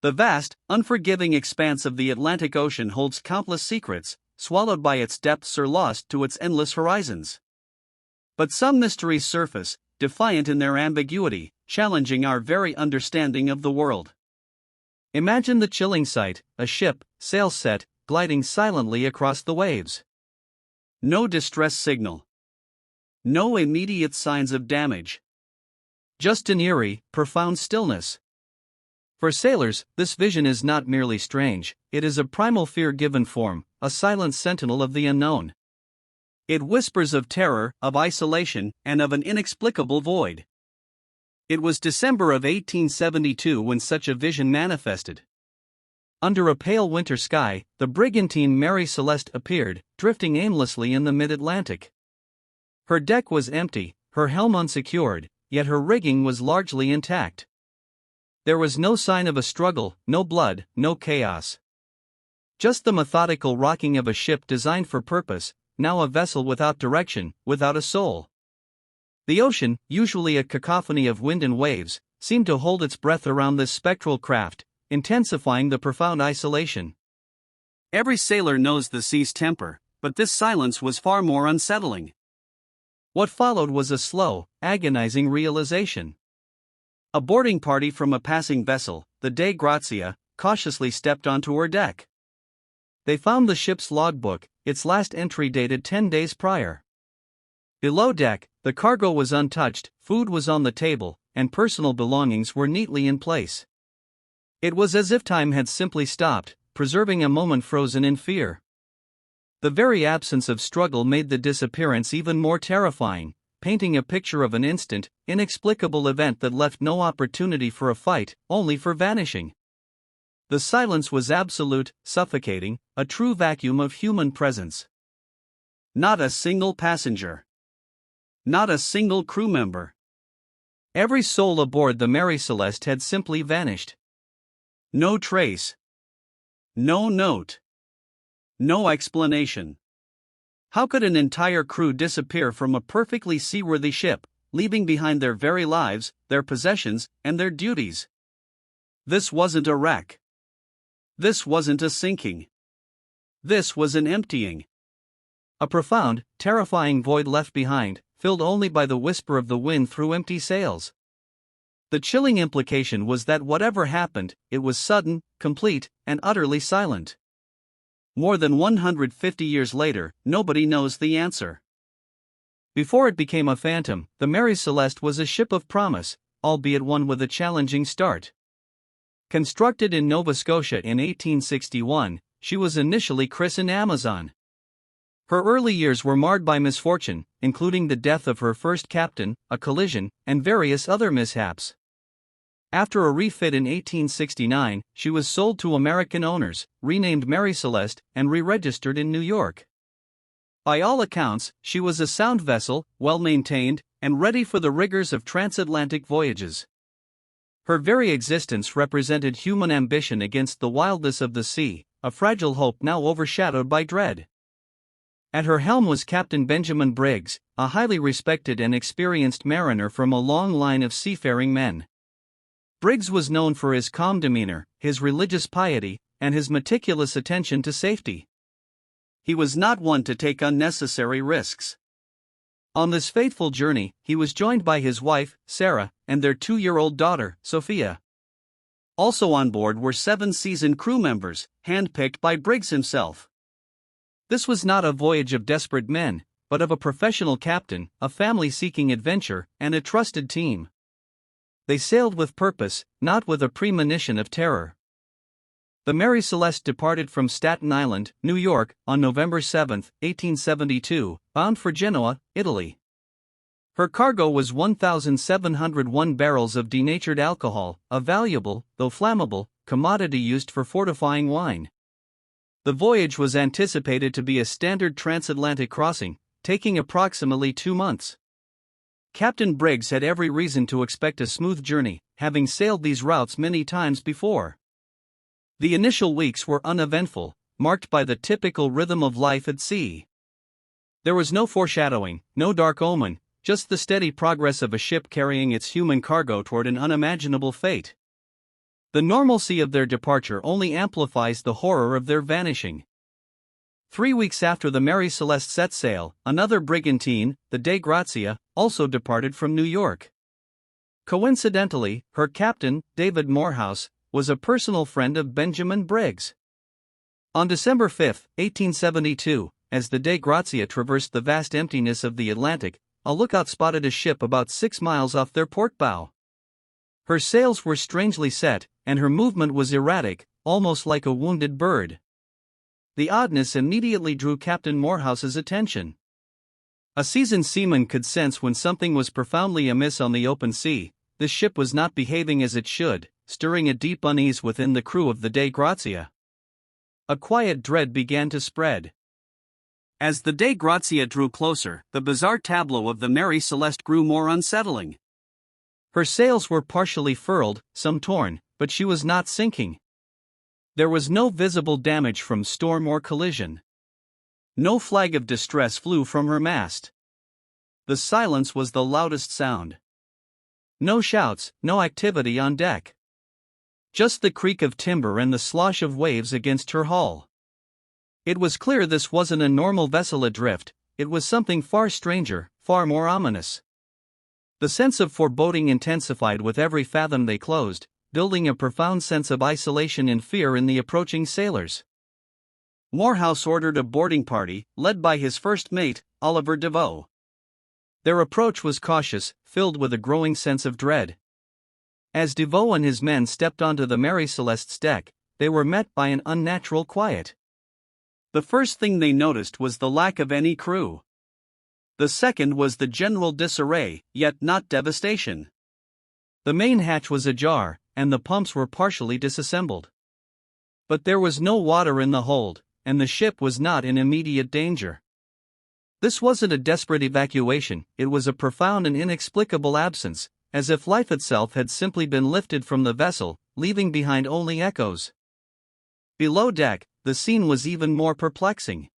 The vast, unforgiving expanse of the Atlantic Ocean holds countless secrets, swallowed by its depths or lost to its endless horizons. But some mysteries surface, defiant in their ambiguity, challenging our very understanding of the world. Imagine the chilling sight: a ship, sails set, gliding silently across the waves. No distress signal. No immediate signs of damage. Just an eerie, profound stillness. For sailors, this vision is not merely strange, it is a primal fear given form, a silent sentinel of the unknown. It whispers of terror, of isolation, and of an inexplicable void. It was December of 1872 when such a vision manifested. Under a pale winter sky, the brigantine Mary Celeste appeared, drifting aimlessly in the mid-Atlantic. Her deck was empty, her helm unsecured, yet her rigging was largely intact. There was no sign of a struggle, no blood, no chaos. Just the methodical rocking of a ship designed for purpose, now a vessel without direction, without a soul. The ocean, usually a cacophony of wind and waves, seemed to hold its breath around this spectral craft, intensifying the profound isolation. Every sailor knows the sea's temper, but this silence was far more unsettling. What followed was a slow, agonizing realization. A boarding party from a passing vessel, the Dei Grazia, cautiously stepped onto her deck. They found the ship's logbook, its last entry dated 10 days prior. Below deck, the cargo was untouched, food was on the table, and personal belongings were neatly in place. It was as if time had simply stopped, preserving a moment frozen in fear. The very absence of struggle made the disappearance even more terrifying, painting a picture of an instant, inexplicable event that left no opportunity for a fight, only for vanishing. The silence was absolute, suffocating, a true vacuum of human presence. Not a single passenger. Not a single crew member. Every soul aboard the Mary Celeste had simply vanished. No trace. No note. No explanation. How could an entire crew disappear from a perfectly seaworthy ship, leaving behind their very lives, their possessions, and their duties? This wasn't a wreck. This wasn't a sinking. This was an emptying. A profound, terrifying void left behind, filled only by the whisper of the wind through empty sails. The chilling implication was that whatever happened, it was sudden, complete, and utterly silent. More than 150 years later, nobody knows the answer. Before it became a phantom, the Mary Celeste was a ship of promise, albeit one with a challenging start. Constructed in Nova Scotia in 1861, she was initially christened Amazon. Her early years were marred by misfortune, including the death of her first captain, a collision, and various other mishaps. After a refit in 1869, she was sold to American owners, renamed Mary Celeste, and re-registered in New York. By all accounts, she was a sound vessel, well-maintained, and ready for the rigors of transatlantic voyages. Her very existence represented human ambition against the wildness of the sea, a fragile hope now overshadowed by dread. At her helm was Captain Benjamin Briggs, a highly respected and experienced mariner from a long line of seafaring men. Briggs was known for his calm demeanor, his religious piety, and his meticulous attention to safety. He was not one to take unnecessary risks. On this fateful journey, he was joined by his wife, Sarah, and their 2-year-old daughter, Sophia. Also on board were 7 seasoned crew members, handpicked by Briggs himself. This was not a voyage of desperate men, but of a professional captain, a family seeking adventure, and a trusted team. They sailed with purpose, not with a premonition of terror. The Mary Celeste departed from Staten Island, New York, on November 7, 1872, bound for Genoa, Italy. Her cargo was 1,701 barrels of denatured alcohol, a valuable, though flammable, commodity used for fortifying wine. The voyage was anticipated to be a standard transatlantic crossing, taking approximately 2 months. Captain Briggs had every reason to expect a smooth journey, having sailed these routes many times before. The initial weeks were uneventful, marked by the typical rhythm of life at sea. There was no foreshadowing, no dark omen, just the steady progress of a ship carrying its human cargo toward an unimaginable fate. The normalcy of their departure only amplifies the horror of their vanishing. 3 weeks after the Mary Celeste set sail, another brigantine, the Dei Grazia, also departed from New York. Coincidentally, her captain, David Morehouse, was a personal friend of Benjamin Briggs. On December 5, 1872, as the Dei Grazia traversed the vast emptiness of the Atlantic, a lookout spotted a ship about 6 miles off their port bow. Her sails were strangely set, and her movement was erratic, almost like a wounded bird. The oddness immediately drew Captain Morehouse's attention. A seasoned seaman could sense when something was profoundly amiss on the open sea. This ship was not behaving as it should, stirring a deep unease within the crew of the Dei Grazia. A quiet dread began to spread. As the Dei Grazia drew closer, the bizarre tableau of the Mary Celeste grew more unsettling. Her sails were partially furled, some torn, but she was not sinking. There was no visible damage from storm or collision. No flag of distress flew from her mast. The silence was the loudest sound. No shouts, no activity on deck. Just the creak of timber and the slosh of waves against her hull. It was clear this wasn't a normal vessel adrift, it was something far stranger, far more ominous. The sense of foreboding intensified with every fathom they closed, building a profound sense of isolation and fear in the approaching sailors. Morehouse ordered a boarding party, led by his first mate, Oliver Devoe. Their approach was cautious, filled with a growing sense of dread. As Devoe and his men stepped onto the Mary Celeste's deck, they were met by an unnatural quiet. The first thing they noticed was the lack of any crew. The second was the general disarray, yet not devastation. The main hatch was ajar, and the pumps were partially disassembled. But there was no water in the hold, and the ship was not in immediate danger. This wasn't a desperate evacuation, it was a profound and inexplicable absence, as if life itself had simply been lifted from the vessel, leaving behind only echoes. Below deck, the scene was even more perplexing.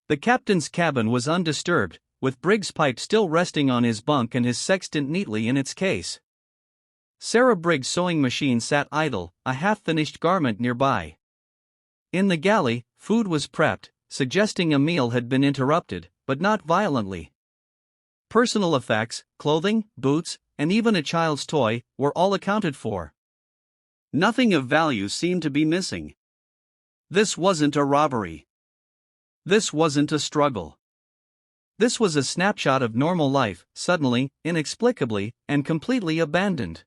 The captain's cabin was undisturbed, with Briggs' pipe still resting on his bunk and his sextant neatly in its case. Sarah Briggs' sewing machine sat idle, a half-finished garment nearby. In the galley, food was prepped, suggesting a meal had been interrupted, but not violently. Personal effects, clothing, boots, and even a child's toy, were all accounted for. Nothing of value seemed to be missing. This wasn't a robbery. This wasn't a struggle. This was a snapshot of normal life, suddenly, inexplicably, and completely abandoned.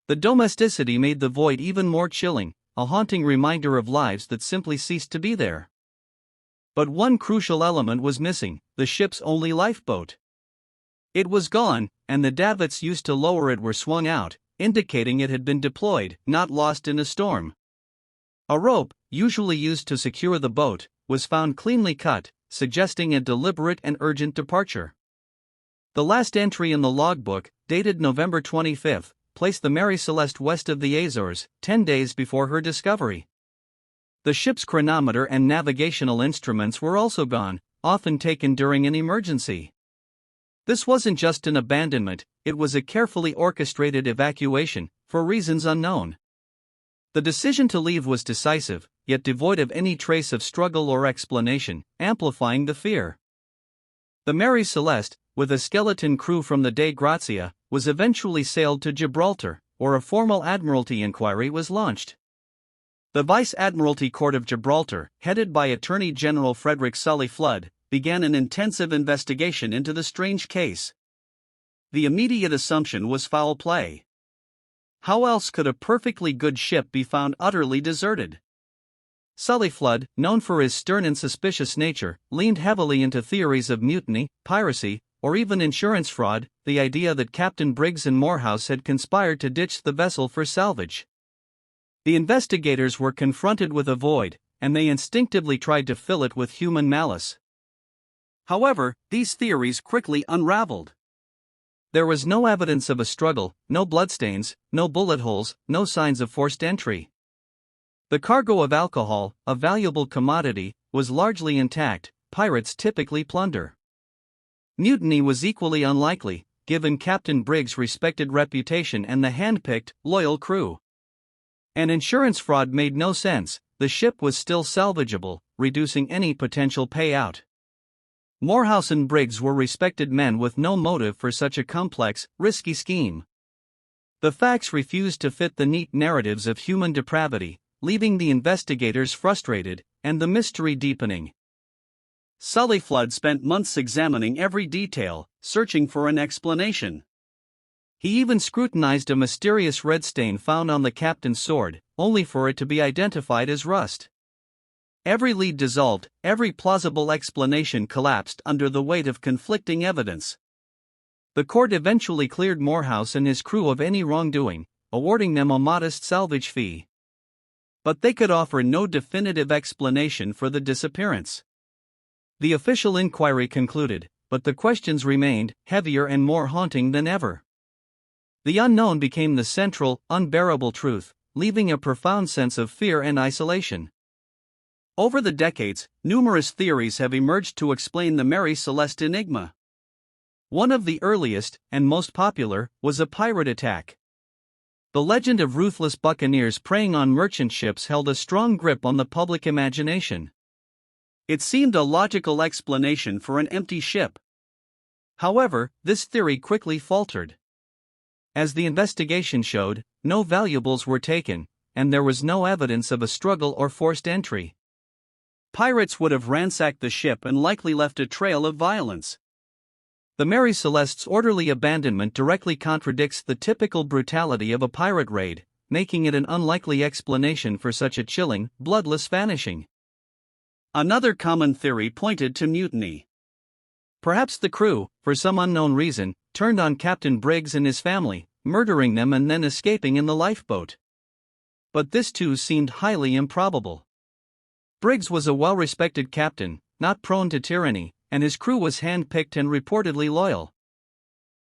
The domesticity made the void even more chilling, a haunting reminder of lives that simply ceased to be there. But one crucial element was missing, the ship's only lifeboat. It was gone, and the davits used to lower it were swung out, indicating it had been deployed, not lost in a storm. A rope, usually used to secure the boat, was found cleanly cut, suggesting a deliberate and urgent departure. The last entry in the logbook, dated November 25, placed the Mary Celeste west of the Azores, 10 days before her discovery. The ship's chronometer and navigational instruments were also gone, often taken during an emergency. This wasn't just an abandonment, it was a carefully orchestrated evacuation, for reasons unknown. The decision to leave was decisive, yet devoid of any trace of struggle or explanation, amplifying the fear. The Mary Celeste, with a skeleton crew from the Dei Grazia, was eventually sailed to Gibraltar, where a formal Admiralty inquiry was launched. The Vice Admiralty Court of Gibraltar, headed by Attorney General Frederick Sully Flood, began an intensive investigation into the strange case. The immediate assumption was foul play. How else could a perfectly good ship be found utterly deserted? Sully Flood, known for his stern and suspicious nature, leaned heavily into theories of mutiny, piracy, or even insurance fraud, the idea that Captain Briggs and Morehouse had conspired to ditch the vessel for salvage. The investigators were confronted with a void, and they instinctively tried to fill it with human malice. However, these theories quickly unraveled. There was no evidence of a struggle, no bloodstains, no bullet holes, no signs of forced entry. The cargo of alcohol, a valuable commodity, was largely intact. Pirates typically plunder. Mutiny was equally unlikely, given Captain Briggs' respected reputation and the hand-picked, loyal crew. And insurance fraud made no sense. The ship was still salvageable, reducing any potential payout. Morehouse and Briggs were respected men with no motive for such a complex, risky scheme. The facts refused to fit the neat narratives of human depravity, leaving the investigators frustrated, and the mystery deepening. Sully Flood spent months examining every detail, searching for an explanation. He even scrutinized a mysterious red stain found on the captain's sword, only for it to be identified as rust. Every lead dissolved, every plausible explanation collapsed under the weight of conflicting evidence. The court eventually cleared Morehouse and his crew of any wrongdoing, awarding them a modest salvage fee. But they could offer no definitive explanation for the disappearance. The official inquiry concluded, but the questions remained, heavier and more haunting than ever. The unknown became the central, unbearable truth, leaving a profound sense of fear and isolation. Over the decades, numerous theories have emerged to explain the Mary Celeste enigma. One of the earliest, and most popular, was a pirate attack. The legend of ruthless buccaneers preying on merchant ships held a strong grip on the public imagination. It seemed a logical explanation for an empty ship. However, this theory quickly faltered. As the investigation showed, no valuables were taken, and there was no evidence of a struggle or forced entry. Pirates would have ransacked the ship and likely left a trail of violence. The Mary Celeste's orderly abandonment directly contradicts the typical brutality of a pirate raid, making it an unlikely explanation for such a chilling, bloodless vanishing. Another common theory pointed to mutiny. Perhaps the crew, for some unknown reason, turned on Captain Briggs and his family, murdering them and then escaping in the lifeboat. But this too seemed highly improbable. Briggs was a well-respected captain, not prone to tyranny, and his crew was hand-picked and reportedly loyal.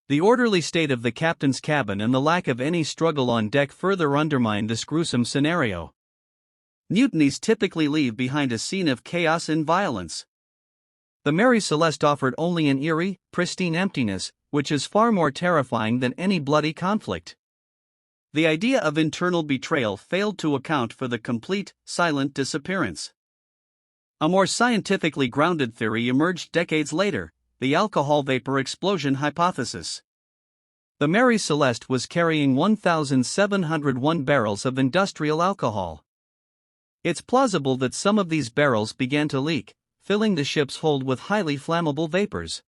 The orderly state of the captain's cabin and the lack of any struggle on deck further undermined this gruesome scenario. Mutinies typically leave behind a scene of chaos and violence. The Mary Celeste offered only an eerie, pristine emptiness, which is far more terrifying than any bloody conflict. The idea of internal betrayal failed to account for the complete, silent disappearance. A more scientifically grounded theory emerged decades later, the alcohol vapor explosion hypothesis. The Mary Celeste was carrying 1,701 barrels of industrial alcohol. It's plausible that some of these barrels began to leak, filling the ship's hold with highly flammable vapors.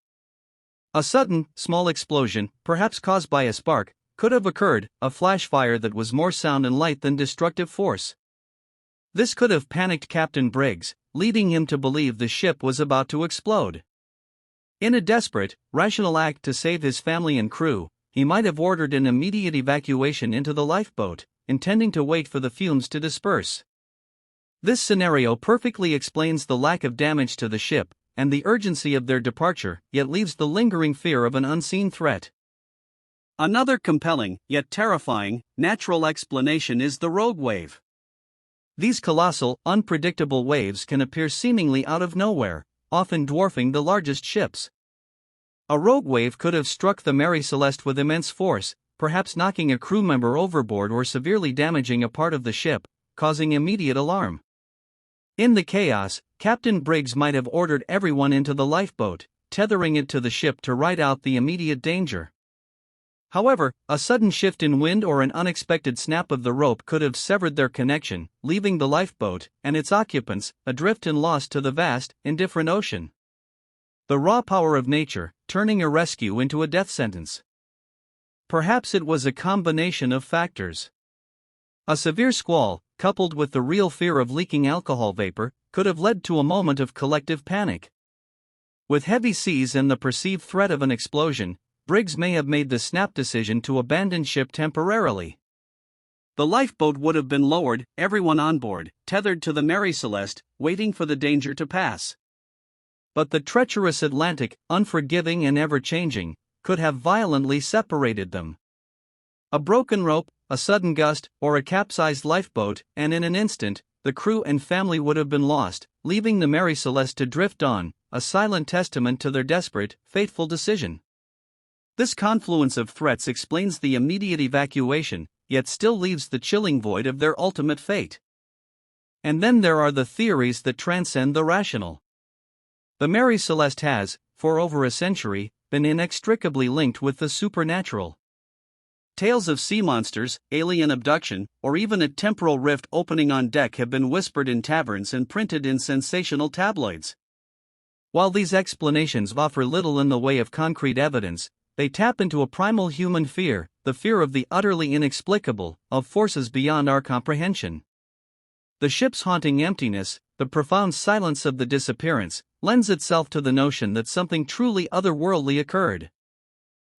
A sudden, small explosion, perhaps caused by a spark, could have occurred, a flash fire that was more sound and light than destructive force. This could have panicked Captain Briggs, leading him to believe the ship was about to explode. In a desperate, rational act to save his family and crew, he might have ordered an immediate evacuation into the lifeboat, intending to wait for the fumes to disperse. This scenario perfectly explains the lack of damage to the ship, and the urgency of their departure, yet leaves the lingering fear of an unseen threat. Another compelling, yet terrifying, natural explanation is the rogue wave. These colossal, unpredictable waves can appear seemingly out of nowhere, often dwarfing the largest ships. A rogue wave could have struck the Mary Celeste with immense force, perhaps knocking a crew member overboard or severely damaging a part of the ship, causing immediate alarm. In the chaos, Captain Briggs might have ordered everyone into the lifeboat, tethering it to the ship to ride out the immediate danger. However, a sudden shift in wind or an unexpected snap of the rope could have severed their connection, leaving the lifeboat and its occupants adrift and lost to the vast, indifferent ocean. The raw power of nature, turning a rescue into a death sentence. Perhaps it was a combination of factors. A severe squall, coupled with the real fear of leaking alcohol vapor, could have led to a moment of collective panic. With heavy seas and the perceived threat of an explosion, Briggs may have made the snap decision to abandon ship temporarily. The lifeboat would have been lowered, everyone on board, tethered to the Mary Celeste, waiting for the danger to pass. But the treacherous Atlantic, unforgiving and ever-changing, could have violently separated them. A broken rope, a sudden gust, or a capsized lifeboat, and in an instant, the crew and family would have been lost, leaving the Mary Celeste to drift on, a silent testament to their desperate, fateful decision. This confluence of threats explains the immediate evacuation, yet still leaves the chilling void of their ultimate fate. And then there are the theories that transcend the rational. The Mary Celeste has, for over a century, been inextricably linked with the supernatural. Tales of sea monsters, alien abduction, or even a temporal rift opening on deck have been whispered in taverns and printed in sensational tabloids. While these explanations offer little in the way of concrete evidence, they tap into a primal human fear, the fear of the utterly inexplicable, of forces beyond our comprehension. The ship's haunting emptiness, the profound silence of the disappearance, lends itself to the notion that something truly otherworldly occurred.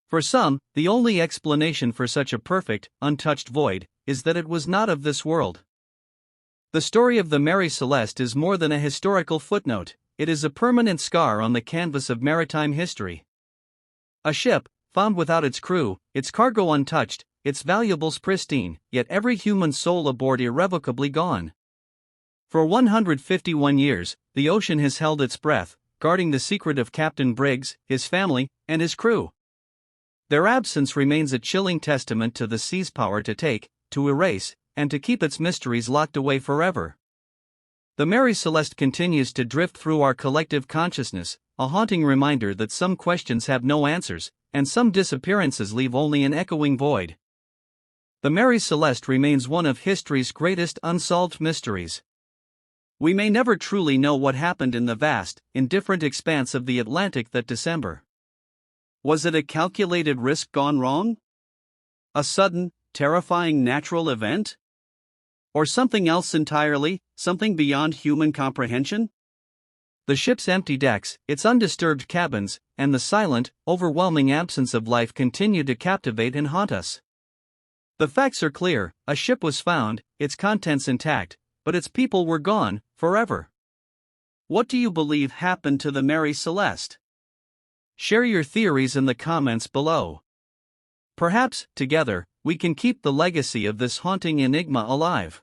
For some, the only explanation for such a perfect, untouched void is that it was not of this world. The story of the Mary Celeste is more than a historical footnote, it is a permanent scar on the canvas of maritime history. A ship, found without its crew, its cargo untouched, its valuables pristine, yet every human soul aboard irrevocably gone. For 151 years, the ocean has held its breath, guarding the secret of Captain Briggs, his family, and his crew. Their absence remains a chilling testament to the sea's power to take, to erase, and to keep its mysteries locked away forever. The Mary Celeste continues to drift through our collective consciousness, a haunting reminder that some questions have no answers, and some disappearances leave only an echoing void. The Mary Celeste remains one of history's greatest unsolved mysteries. We may never truly know what happened in the vast, indifferent expanse of the Atlantic that December. Was it a calculated risk gone wrong? A sudden, terrifying natural event? Or something else entirely, something beyond human comprehension? The ship's empty decks, its undisturbed cabins, and the silent, overwhelming absence of life continue to captivate and haunt us. The facts are clear: a ship was found, its contents intact, but its people were gone, forever. What do you believe happened to the Mary Celeste? Share your theories in the comments below. Perhaps, together, we can keep the legacy of this haunting enigma alive.